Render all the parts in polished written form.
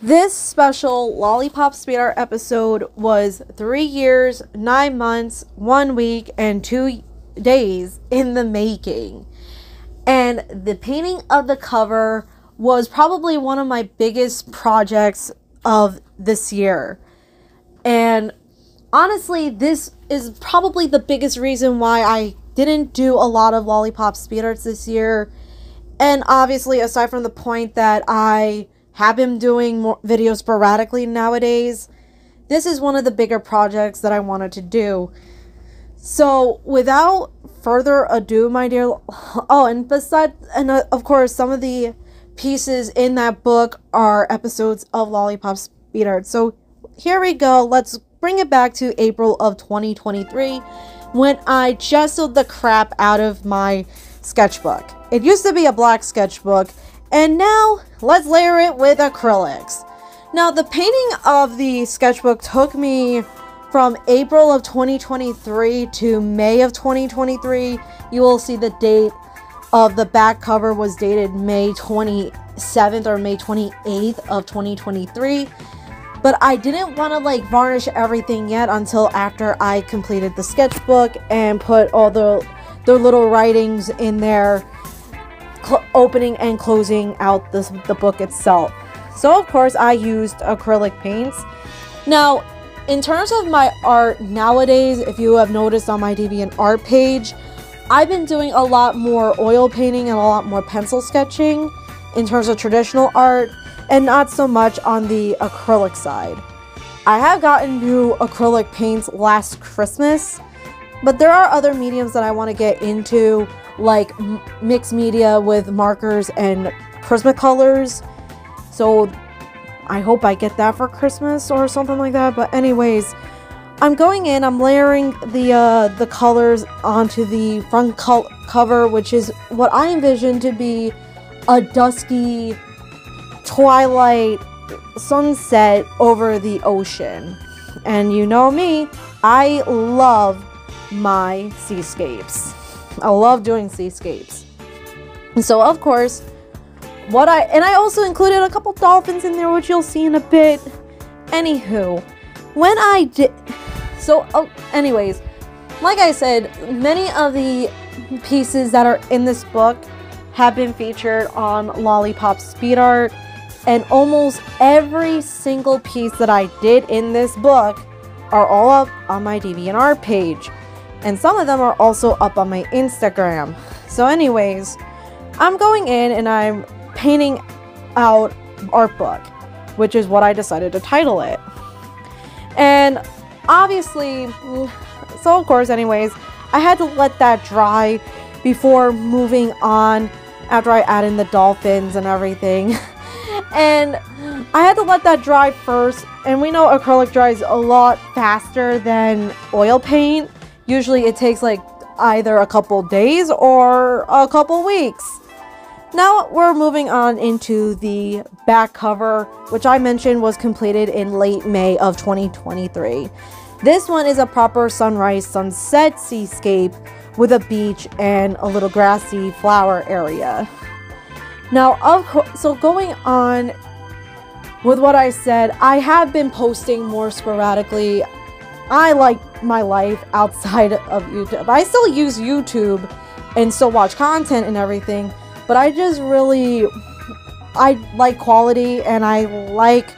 This special Lollipop speed art episode was 3 years, 9 months, 1 week, and 2 days in the making. And the painting of the cover was probably one of my biggest projects of this year. And honestly, this is probably the biggest reason why I didn't do a lot of Lollipop speed arts this year. And obviously, aside from the point that I have been doing more videos sporadically nowadays, this is one of the bigger projects that I wanted to do. So without further ado, my dear, of course, some of the pieces in that book are episodes of Lollipop speed art. So here we go. Let's bring it back to April of 2023 when I chiseled the crap out of my sketchbook. It used to be a black sketchbook, and now let's layer it with acrylics. Now, the painting of the sketchbook took me from April of 2023 to May of 2023. You will see the date of the back cover was dated May 27th or May 28th of 2023. But I didn't want to varnish everything yet until after I completed the sketchbook and put all the little writings in there, opening and closing out the book itself. So of course I used acrylic paints. Now, in terms of my art nowadays, if you have noticed on my DeviantArt page, I've been doing a lot more oil painting and a lot more pencil sketching in terms of traditional art, and not so much on the acrylic side. I have gotten new acrylic paints last Christmas, but there are other mediums that I want to get into, like mixed media with markers and Prismacolors. So I hope I get that for Christmas or something like that. But anyways, I'm going in, I'm layering the colors onto the front cover, which is what I envision to be a dusky twilight sunset over the ocean. And you know me, I love my seascapes. I love doing seascapes. So of course, I also included a couple dolphins in there, which you'll see in a bit. Anywho, anyways, like I said, many of the pieces that are in this book have been featured on Lollipop speed art, and almost every single piece that I did in this book are all up on my DeviantArt page. And some of them are also up on my Instagram. So anyways, I'm going in and I'm painting out art book, which is what I decided to title it. And obviously, so of course anyways, I had to let that dry before moving on after I add in the dolphins and everything. And I had to let that dry first, and we know acrylic dries a lot faster than oil paint. Usually it takes either a couple days or a couple weeks. Now we're moving on into the back cover, which I mentioned was completed in late May of 2023. This one is a proper sunrise sunset seascape with a beach and a little grassy flower area. Now, so going on with what I said, I have been posting more sporadically. I like my life outside of YouTube. I still use YouTube and still watch content and everything, but I like quality, and I like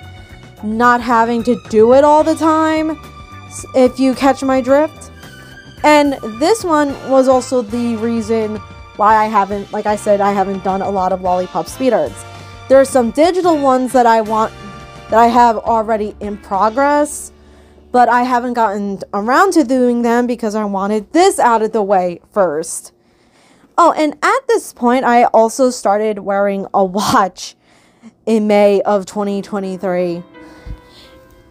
not having to do it all the time, if you catch my drift. And this one was also the reason why I haven't, like I said, I haven't done a lot of Lollipop speed arts. There are some digital ones that I have already in progress, but I haven't gotten around to doing them because I wanted this out of the way first. Oh, and at this point, I also started wearing a watch in May of 2023.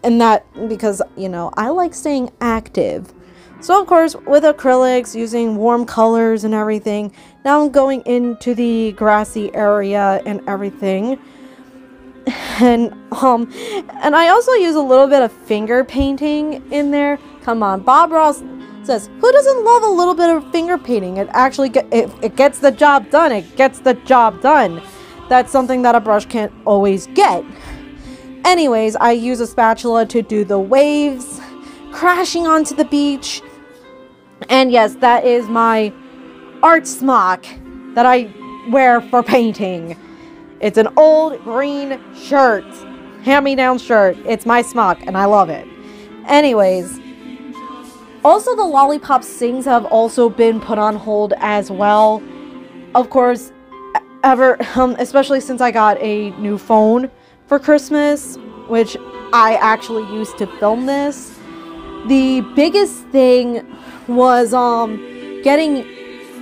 And that because, I like staying active. So of course, with acrylics, using warm colors and everything, now I'm going into the grassy area and everything. And I also use a little bit of finger painting in there. Come on, Bob Ross says, who doesn't love a little bit of finger painting? It actually it gets the job done. It gets the job done. That's something that a brush can't always get. Anyways, I use a spatula to do the waves crashing onto the beach. And yes, that is my art smock that I wear for painting. It's an old green shirt, hand-me-down shirt. It's my smock and I love it. Anyways, also the Lollypop Sings have also been put on hold as well. Of course, especially since I got a new phone for Christmas, which I actually used to film this. The biggest thing was I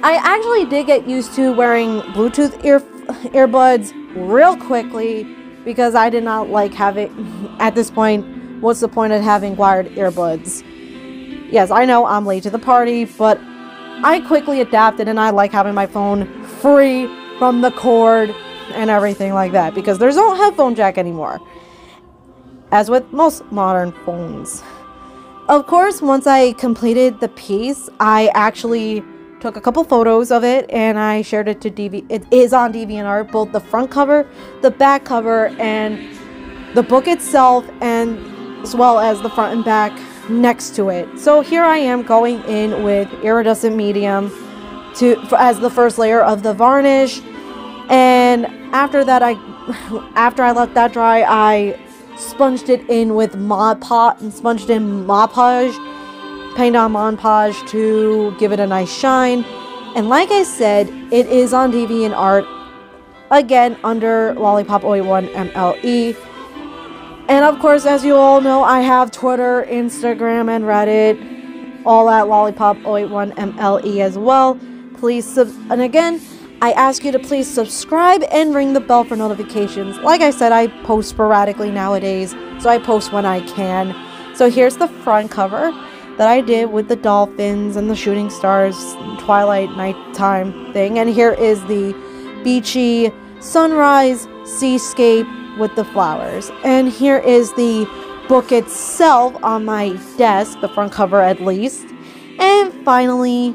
actually did get used to wearing Bluetooth earbuds real quickly, because I did not like having, at this point, what's the point of having wired earbuds? Yes, I know I'm late to the party, but I quickly adapted and I like having my phone free from the cord and everything like that, because there's no headphone jack anymore, as with most modern phones. Of course, once I completed the piece, I actually took a couple photos of it and I shared it to it is on DeviantArt, both the front cover, the back cover, and the book itself, and as well as the front and back next to it. So here I am going in with iridescent medium as the first layer of the varnish, and after that after I let that dry, I sponged it in with Mod Podge, paint on Mod Podge to give it a nice shine. And like I said, it is on DeviantArt, again under Lollypop 081 MLE. And of course, as you all know, I have Twitter, Instagram, and Reddit, all at Lollypop 081 MLE as well. Please, and again, I ask you to please subscribe and ring the bell for notifications. Like I said, I post sporadically nowadays, so I post when I can. So here's the front cover that I did with the dolphins and the shooting stars, twilight, nighttime thing. And here is the beachy sunrise seascape with the flowers. And here is the book itself on my desk, the front cover at least. And finally,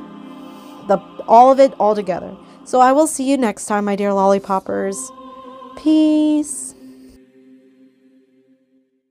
all of it all together. So I will see you next time, my dear Lollypoppers. Peace.